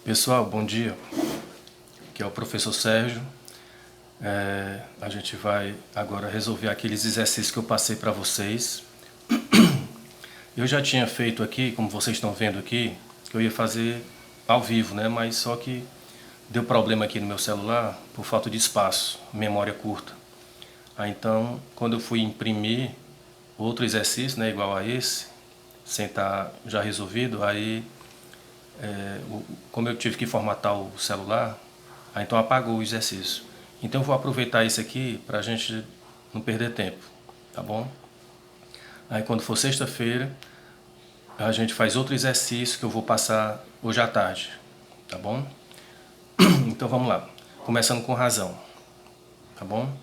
Pessoal, bom dia. Aqui é o professor Sérgio. A gente vai agora resolver aqueles exercícios que eu passei para vocês. Eu já tinha feito aqui, como vocês estão vendo aqui, que eu ia fazer ao vivo, né? Mas só que deu problema aqui no meu celular por falta de espaço, memória curta. Então, quando eu fui imprimir outro exercício, né, igual a esse, sem estar já resolvido, aí como eu tive que formatar o celular, aí então apagou o exercício. Então eu vou aproveitar isso aqui para a gente não perder tempo, tá bom? Aí quando for sexta-feira, a gente faz outro exercício que eu vou passar hoje à tarde, tá bom? Então vamos lá, começando com razão, tá bom?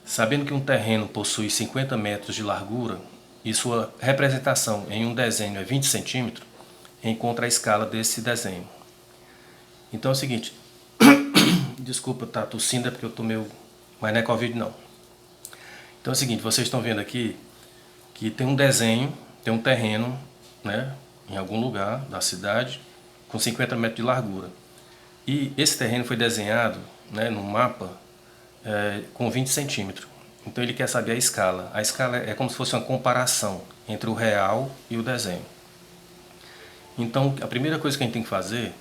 Sabendo que um terreno possui 50 metros de largura e sua representação em um desenho é 20 centímetros, encontra a escala desse desenho. Então é o seguinte, desculpa estar tossindo, é porque eu tô meio... mas não é Covid não. Então é o seguinte, vocês estão vendo aqui que tem um desenho, tem um terreno, né, em algum lugar da cidade, com 50 metros de largura. E esse terreno foi desenhado, né, no mapa com 20 centímetros. Então ele quer saber a escala. A escala é como se fosse uma comparação entre o real e o desenho. Então a primeira coisa que a gente tem que fazer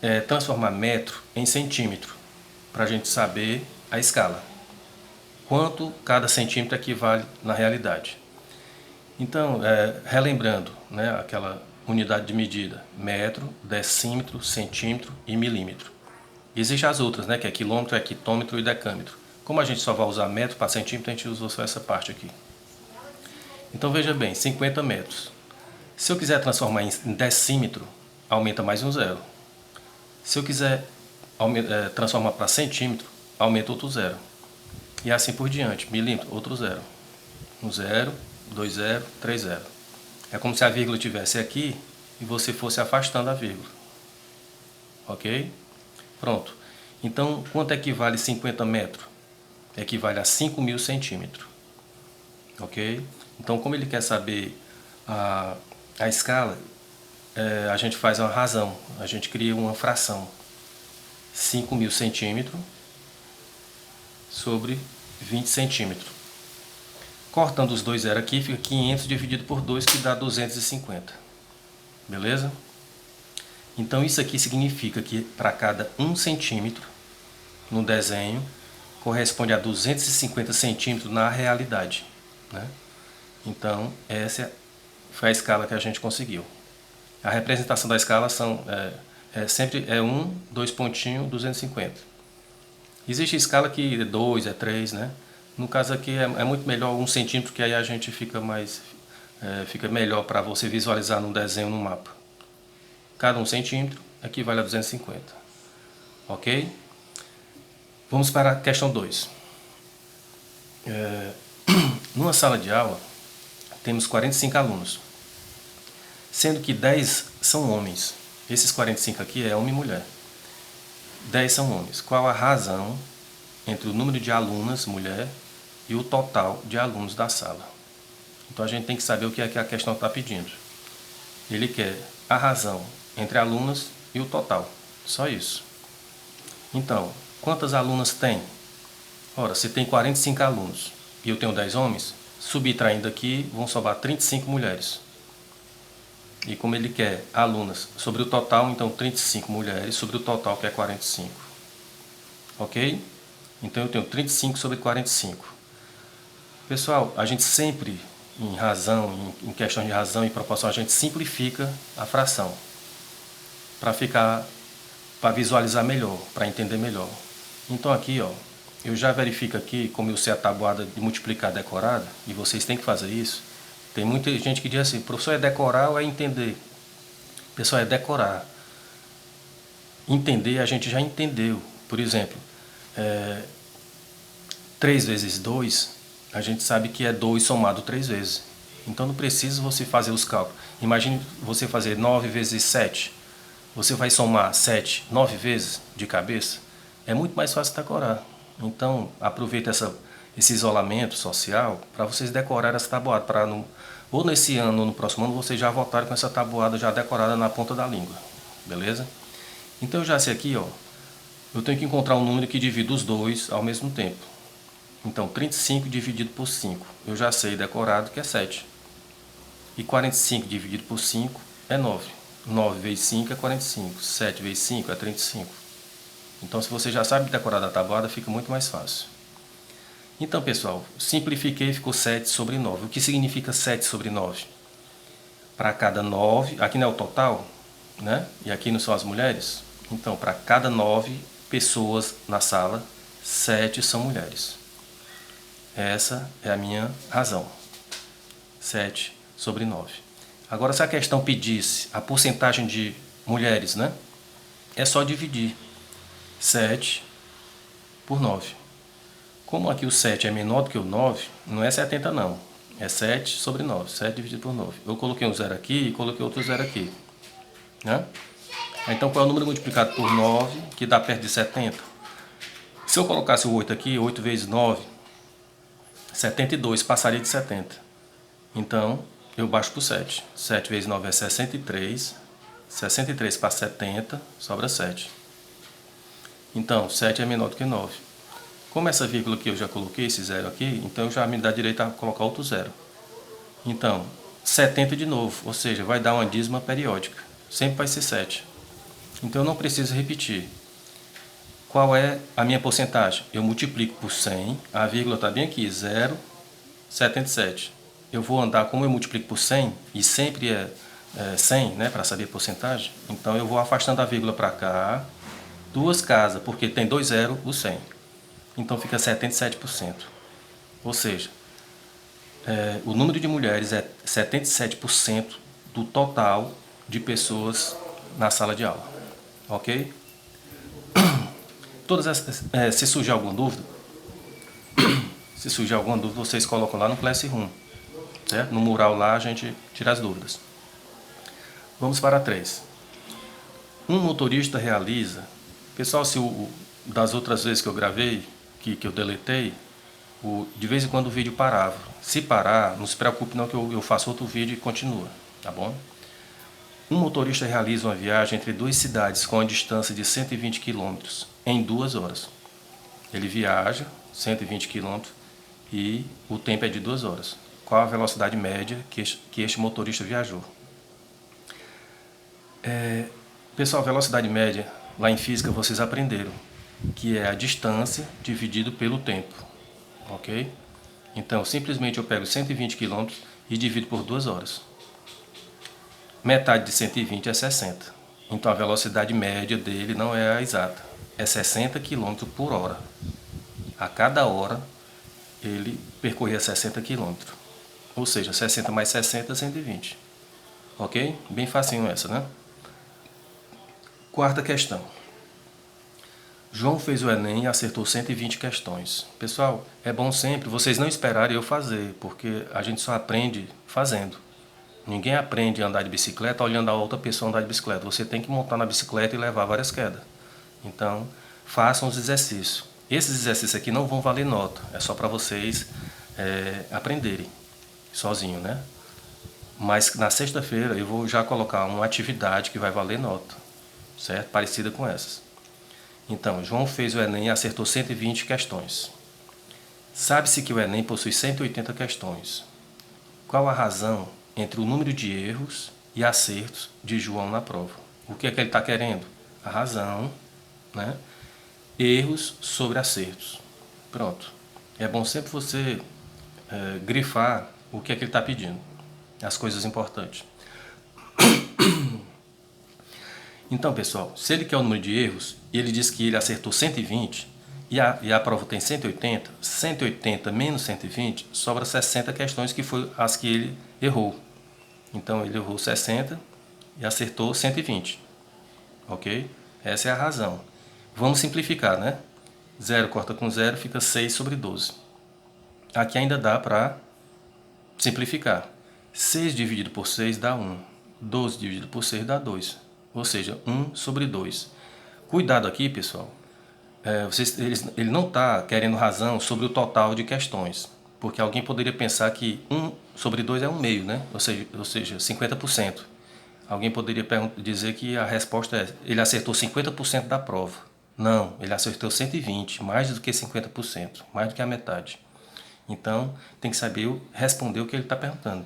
é transformar metro em centímetro, para a gente saber a escala. Quanto cada centímetro equivale na realidade. Então, relembrando, né, aquela unidade de medida, metro, decímetro, centímetro e milímetro. Existem as outras, né, que é quilômetro, hectômetro e decâmetro. Como a gente só vai usar metro para centímetro, a gente usou só essa parte aqui. Então veja bem, 50 metros. Se eu quiser transformar em decímetro, aumenta mais um zero. Se eu quiser transformar para centímetro, aumenta outro zero. E assim por diante. Milímetro, outro zero. Um zero, 2 zero, 3 zero. É como se a vírgula estivesse aqui e você fosse afastando a vírgula. Ok? Pronto. Então, quanto equivale 50 metros? Equivale a 5.000 centímetros. Ok? Então, como ele quer saber a escala, a gente faz uma razão. A gente cria uma fração. 5.000 centímetros sobre 20 centímetros. Cortando os dois zero aqui, fica 500 dividido por 2, que dá 250. Beleza? Então isso aqui significa que para cada 1 centímetro no desenho, corresponde a 250 centímetros na realidade, né? Então essa foi a escala que a gente conseguiu. A representação da escala sempre é 1, 2 pontinhos, 250. Existe escala que é 2, é 3, né? No caso aqui é muito melhor 1 centímetro, que aí a gente fica melhor para você visualizar no desenho, no mapa. Cada 1 centímetro equivale a 250. Ok? Vamos para a questão 2. Numa sala de aula, temos 45 alunos, sendo que 10 são homens. Esses 45 aqui é homem e mulher. 10 são homens. Qual a razão entre o número de alunas, mulher, e o total de alunos da sala? Então a gente tem que saber o que é que a questão está pedindo. Ele quer a razão entre alunas e o total. Só isso. Então, quantas alunas tem? Ora, se tem 45 alunos e eu tenho 10 homens, subtraindo aqui, vão sobrar 35 mulheres. E como ele quer alunas sobre o total, então 35 mulheres sobre o total, que é 45. Ok? Então eu tenho 35 sobre 45. Pessoal, a gente sempre, em razão, em questão de razão e proporção, a gente simplifica a fração. Para visualizar melhor, para entender melhor. Então aqui, ó, eu já verifico aqui, como eu sei a tabuada de multiplicar decorada, e vocês têm que fazer isso. Tem muita gente que diz assim, professor, é decorar ou é entender? Pessoal, é decorar. Entender, a gente já entendeu. Por exemplo, 3 vezes 2, a gente sabe que é 2 somado 3 vezes. Então não precisa você fazer os cálculos. Imagine você fazer 9 vezes 7. Você vai somar 7, 9 vezes de cabeça. É muito mais fácil decorar. Então aproveita esse isolamento social para vocês decorarem essa tabuada. Para ou nesse ano ou no próximo ano vocês já voltarem com essa tabuada já decorada na ponta da língua. Beleza? Então eu já sei aqui, ó, eu tenho que encontrar um número que divida os dois ao mesmo tempo. Então 35 dividido por 5, eu já sei decorado que é 7. E 45 dividido por 5 é 9. 9 vezes 5 é 45. 7 vezes 5 é 35. Então se você já sabe decorar da tabuada, fica muito mais fácil. Então, pessoal, simplifiquei e ficou 7 sobre 9. O que significa 7 sobre 9? Para cada 9, aqui não é o total, né? E aqui não são as mulheres. Então, para cada 9 pessoas na sala, 7 são mulheres. Essa é a minha razão. 7 sobre 9. Agora, se a questão pedisse a porcentagem de mulheres, né? É só dividir 7 por 9. Como aqui o 7 é menor do que o 9, não é 70 não. É 7 sobre 9. 7 dividido por 9. Eu coloquei um zero aqui e coloquei outro zero aqui. Né? Então, qual é o número multiplicado por 9 que dá perto de 70? Se eu colocasse o 8 aqui, 8 vezes 9, 72, passaria de 70. Então, eu baixo por 7. 7 vezes 9 é 63. 63 para 70, sobra 7. Então, 7 é menor do que 9. Como essa vírgula aqui eu já coloquei, esse zero aqui, então já me dá direito a colocar outro zero. Então, 70 de novo, ou seja, vai dar uma dízima periódica. Sempre vai ser 7. Então eu não preciso repetir. Qual é a minha porcentagem? Eu multiplico por 100, a vírgula está bem aqui, 0,77. Eu vou andar, como eu multiplico por 100, e sempre é 100, né, para saber a porcentagem, então eu vou afastando a vírgula para cá, duas casas, porque tem 2 zeros, o 100. Então fica 77%. Ou seja, o número de mulheres é 77% do total de pessoas na sala de aula. Ok? Se surgir alguma dúvida, vocês colocam lá no Classroom. Certo? No mural lá a gente tira as dúvidas. Vamos para 3. Um motorista realiza... Pessoal, das outras vezes que eu gravei, que eu deletei, de vez em quando o vídeo parava. Se parar, não se preocupe não que eu faço outro vídeo e continua, tá bom? Um motorista realiza uma viagem entre duas cidades com a distância de 120 km em 2 horas. Ele viaja 120 km e o tempo é de 2 horas. Qual a velocidade média que este motorista viajou? Pessoal, a velocidade média, lá em física vocês aprenderam, que é a distância dividido pelo tempo. Ok? Então, simplesmente eu pego 120 km e divido por 2 horas. Metade de 120 é 60. Então, a velocidade média dele não é a exata. É 60 km por hora. A cada hora, ele percorria 60 km. Ou seja, 60 mais 60 é 120. Ok? Bem facinho essa, né? Quarta questão. João fez o Enem e acertou 120 questões. Pessoal, é bom sempre vocês não esperarem eu fazer, porque a gente só aprende fazendo. Ninguém aprende a andar de bicicleta olhando a outra pessoa andar de bicicleta. Você tem que montar na bicicleta e levar várias quedas. Então, façam os exercícios. Esses exercícios aqui não vão valer nota, é só para vocês aprenderem sozinho, né? Mas na sexta-feira eu vou já colocar uma atividade que vai valer nota, certo? Parecida com essas. Então, João fez o Enem e acertou 120 questões. Sabe-se que o Enem possui 180 questões. Qual a razão entre o número de erros e acertos de João na prova? O que é que ele está querendo? A razão, né? Erros sobre acertos. Pronto. É bom sempre você grifar o que é que ele está pedindo. As coisas importantes. Então, pessoal, se ele quer o número de erros, e ele diz que ele acertou 120, e a prova tem 180, 180 menos 120, sobra 60 questões que foi as que ele errou. Então, ele errou 60 e acertou 120. Ok? Essa é a razão. Vamos simplificar, né? 0 corta com 0, fica 6 sobre 12. Aqui ainda dá para simplificar. 6 dividido por 6 dá 1. 12 dividido por 6 dá 2. Ou seja, 1 sobre 2. Cuidado aqui, pessoal. Ele não está querendo razão sobre o total de questões. Porque alguém poderia pensar que 1 sobre 2 é 1 meio, né? Ou seja 50%. Alguém poderia dizer que a resposta é: ele acertou 50% da prova. Não, ele acertou 120, mais do que 50%, mais do que a metade. Então, tem que saber responder o que ele está perguntando.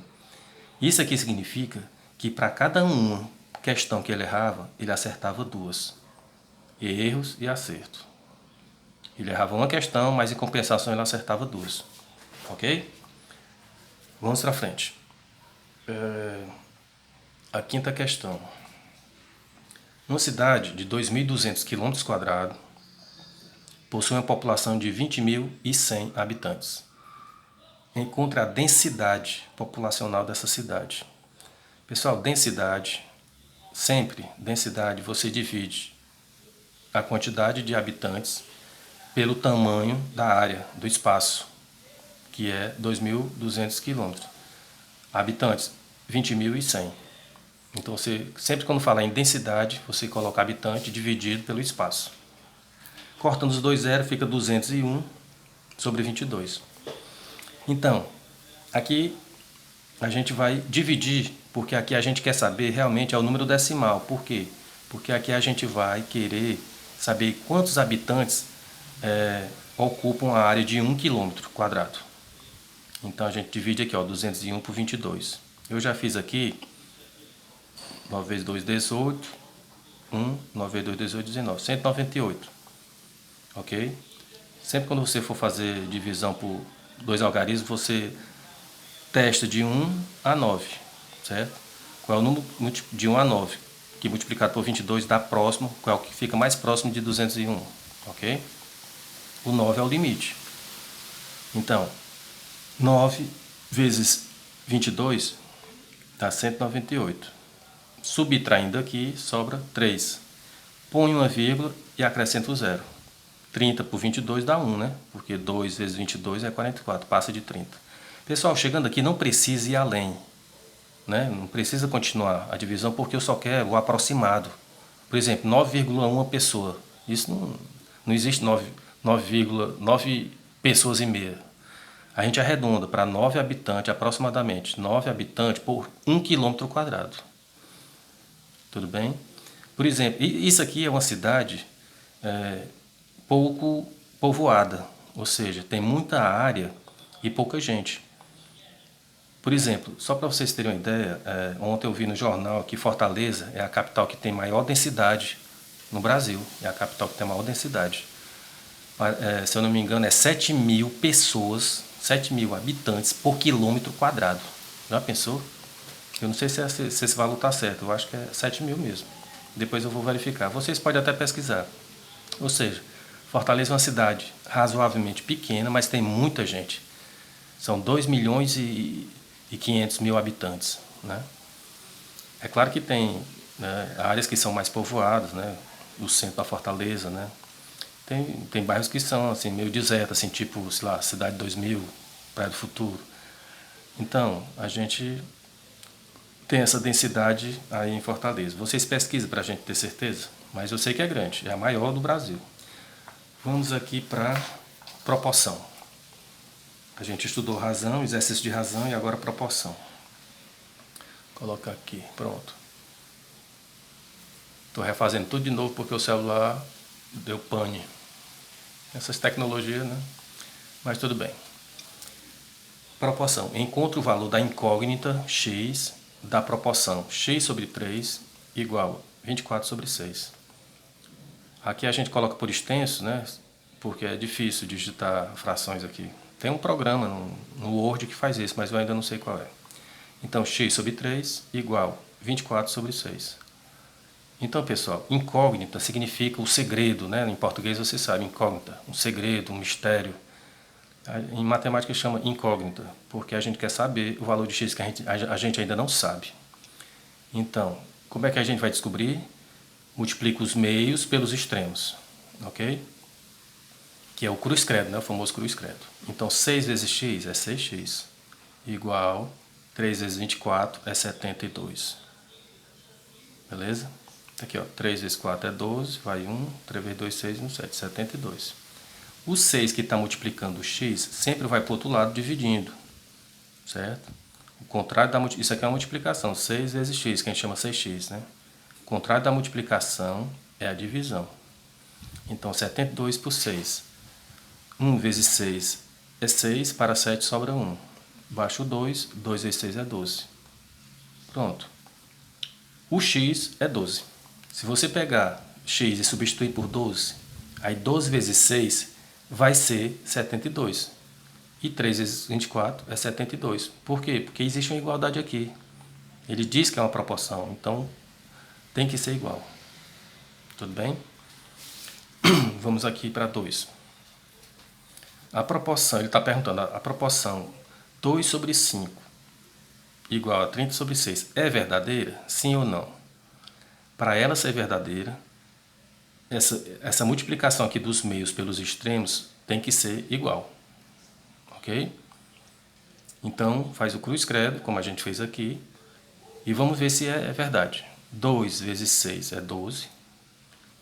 Isso aqui significa que para cada uma questão que ele errava, ele acertava duas. Erros e acerto. Ele errava uma questão, mas em compensação ele acertava duas. Ok? Vamos para frente. A quinta questão. Uma cidade de 2.200 km², possui uma população de 20.100 habitantes. Encontre a densidade populacional dessa cidade. Pessoal, densidade, sempre densidade, você divide a quantidade de habitantes pelo tamanho da área, do espaço, que é 2.200 km. Habitantes, 20.100. Então, você, sempre quando falar em densidade, você coloca habitante dividido pelo espaço. Cortando os dois zeros, fica 201 sobre 22. Então, aqui a gente vai dividir, porque aqui a gente quer saber realmente é o número decimal. Por quê? Porque aqui a gente vai querer saber quantos habitantes ocupam a área de 1 km². Então a gente divide aqui, ó, 201 por 22. Eu já fiz aqui 9 vezes 2, 18. 9 vezes 2, 18, 19. 198. Ok? Sempre quando você for fazer divisão por dois algarismos, você testa de 1 a 9, certo? Qual é o número de 1 a 9, que multiplicado por 22 dá próximo, qual é o que fica mais próximo de 201, ok? O 9 é o limite. Então, 9 vezes 22 dá 198. Subtraindo aqui, sobra 3. Põe uma vírgula e acrescenta o zero. 30 por 22 dá 1, né? Porque 2 vezes 22 é 44, passa de 30. Pessoal, chegando aqui, não precisa ir além, né? Não precisa continuar a divisão, porque eu só quero o aproximado. Por exemplo, 9,1 pessoa. Isso não existe 9,9 pessoas e meia. A gente arredonda para 9 habitantes, aproximadamente 9 habitantes por 1 km². Tudo bem? Por exemplo, isso aqui é uma cidade pouco povoada, ou seja, tem muita área e pouca gente. Por exemplo, só para vocês terem uma ideia, ontem eu vi no jornal que Fortaleza é a capital que tem maior densidade no Brasil, é a capital que tem a maior densidade. Se eu não me engano, é 7.000 pessoas, 7.000 habitantes por km². Já pensou? Eu não sei se esse valor está certo, eu acho que é 7.000 mesmo. Depois eu vou verificar. Vocês podem até pesquisar. Ou seja, Fortaleza é uma cidade razoavelmente pequena, mas tem muita gente. São 2.500.000 habitantes, né? É claro que tem, né, áreas que são mais povoadas, né? No centro da Fortaleza, né? Tem bairros que são assim, meio deserto, assim, tipo, sei lá, Cidade 2000, Praia do Futuro. Então, a gente tem essa densidade aí em Fortaleza. Vocês pesquisam para a gente ter certeza, mas eu sei que é grande, é a maior do Brasil. Vamos aqui para proporção. A gente estudou razão, exercício de razão e agora proporção. Colocar aqui, pronto. Estou refazendo tudo de novo porque o celular deu pane. Essas tecnologias, né? Mas tudo bem. Proporção. Encontre o valor da incógnita x da proporção x sobre 3 igual 24 sobre 6. Aqui a gente coloca por extenso, né? Porque é difícil digitar frações aqui. Tem um programa no Word que faz isso, mas eu ainda não sei qual é. Então, x sobre 3 igual 24 sobre 6. Então, pessoal, incógnita significa o segredo, né? Em português você sabe, incógnita, um segredo, um mistério. Em matemática chama incógnita, porque a gente quer saber o valor de x que a gente ainda não sabe. Então, como é que a gente vai descobrir? Multiplica os meios pelos extremos, ok? Que é o cruz-credo, né? O famoso cruz-credo. Então, 6 vezes x é 6x, igual 3 vezes 24 é 72. Beleza? Aqui, ó, 3 vezes 4 é 12, vai 1, 3 vezes 2, 6, 1, 7, 72. O 6 que está multiplicando o x sempre vai para o outro lado dividindo, certo? O contrário da isso aqui é uma multiplicação, 6 vezes x, que a gente chama 6x, né? O contrário da multiplicação é a divisão. Então, 72 por 6. 1 vezes 6 é 6, para 7 sobra 1. Baixa o 2, 2 vezes 6 é 12. Pronto. O x é 12. Se você pegar x e substituir por 12, aí 12 vezes 6 vai ser 72. E 3 vezes 24 é 72. Por quê? Porque existe uma igualdade aqui. Ele diz que é uma proporção, então tem que ser igual. Tudo bem? Vamos aqui para 2. A proporção, ele está perguntando, a proporção 2 sobre 5 igual a 30 sobre 6 é verdadeira? Sim ou não? Para ela ser verdadeira, essa multiplicação aqui dos meios pelos extremos tem que ser igual. Ok? Então, faz o cruz credo, como a gente fez aqui, e vamos ver se é verdade. 2 vezes 6 é 12.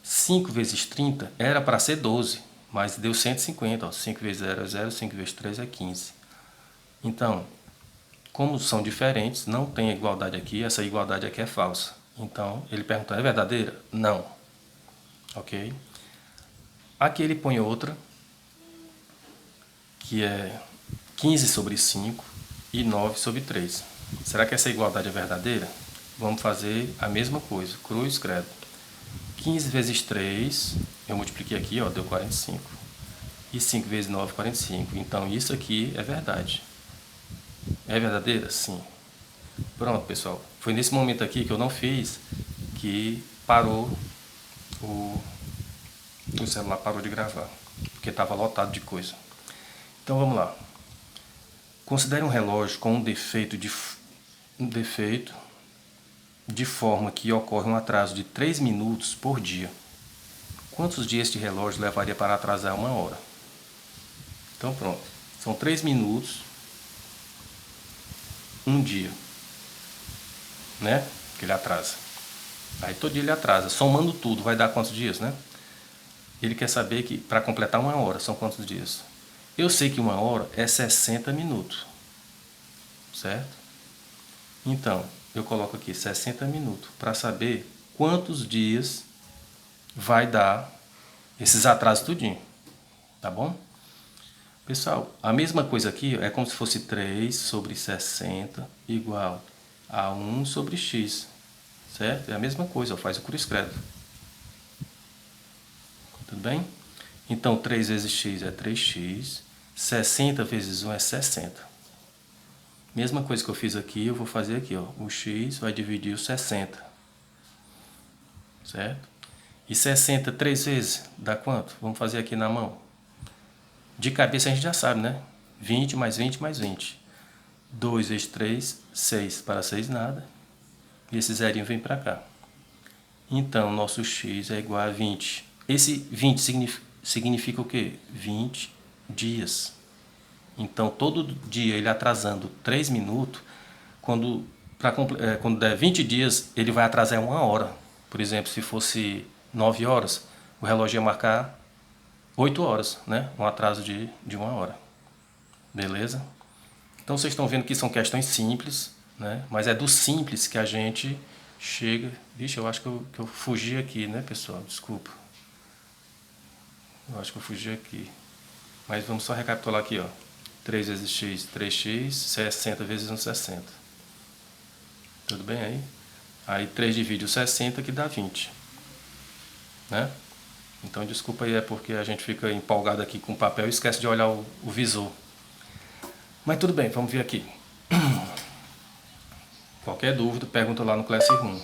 5 vezes 30 era para ser 12, mas deu 150. Ó. 5 vezes 0 é 0, 5 vezes 3 é 15. Então, como são diferentes, não tem igualdade aqui, essa igualdade aqui é falsa. Então, ele perguntou, é verdadeira? Não. Ok? Aqui ele põe outra, que é 15 sobre 5 e 9 sobre 3. Será que essa igualdade é verdadeira? Vamos fazer a mesma coisa, cruz, credo. 15 vezes 3, eu multipliquei aqui, ó, deu 45. E 5 vezes 9, 45. Então, isso aqui é verdade. É verdadeira? Sim. Pronto, pessoal. Foi nesse momento aqui que eu não fiz, que parou o celular parou de gravar, porque estava lotado de coisa. Então, vamos lá. Considere um relógio com um defeito de forma que ocorre um atraso de 3 minutos por dia. Quantos dias de relógio levaria para atrasar 1 hora? Então pronto, são 3 minutos, 1 dia, né? Que ele atrasa. Aí todo dia ele atrasa, somando tudo, vai dar quantos dias, né? Ele quer saber que para completar 1 hora são quantos dias? Eu sei que 1 hora é 60 minutos, certo? Então, eu coloco aqui 60 minutos para saber quantos dias vai dar esses atrasos tudinho, tá bom? Pessoal, a mesma coisa aqui é como se fosse 3 sobre 60 igual a 1 sobre x, certo? É a mesma coisa, faz o cruz credo. Tudo bem? Então, 3 vezes x é 3x, 60 vezes 1 é 60. Mesma coisa que eu fiz aqui, eu vou fazer aqui, ó. O x vai dividir o 60, certo? E 60 3 vezes dá quanto? Vamos fazer aqui na mão. De cabeça a gente já sabe, né? 20 mais 20 mais 20. 2 vezes 3, 6. Para 6 nada. E esse zerinho vem para cá. Então, nosso x é igual a 20. Esse 20 significa o quê? 20 dias. Então, todo dia ele atrasando 3 minutos, quando der 20 dias, ele vai atrasar 1 hora. Por exemplo, se fosse 9 horas, o relógio ia marcar 8 horas, né? Um atraso de 1 hora. Beleza? Então, vocês estão vendo que são questões simples, né? Mas é do simples que a gente chega... Vixe, eu acho que eu fugi aqui, né, pessoal? Desculpa. Eu acho que eu fugi aqui. Mas vamos só recapitular aqui, ó. 3 vezes x, 3x, 60 vezes 1, 60. Tudo bem aí? Aí 3 divide o 60, que dá 20. Né? Então, desculpa aí, é porque a gente fica empolgado aqui com o papel e esquece de olhar o visor. Mas tudo bem, vamos ver aqui. Qualquer dúvida, pergunta lá no Classroom.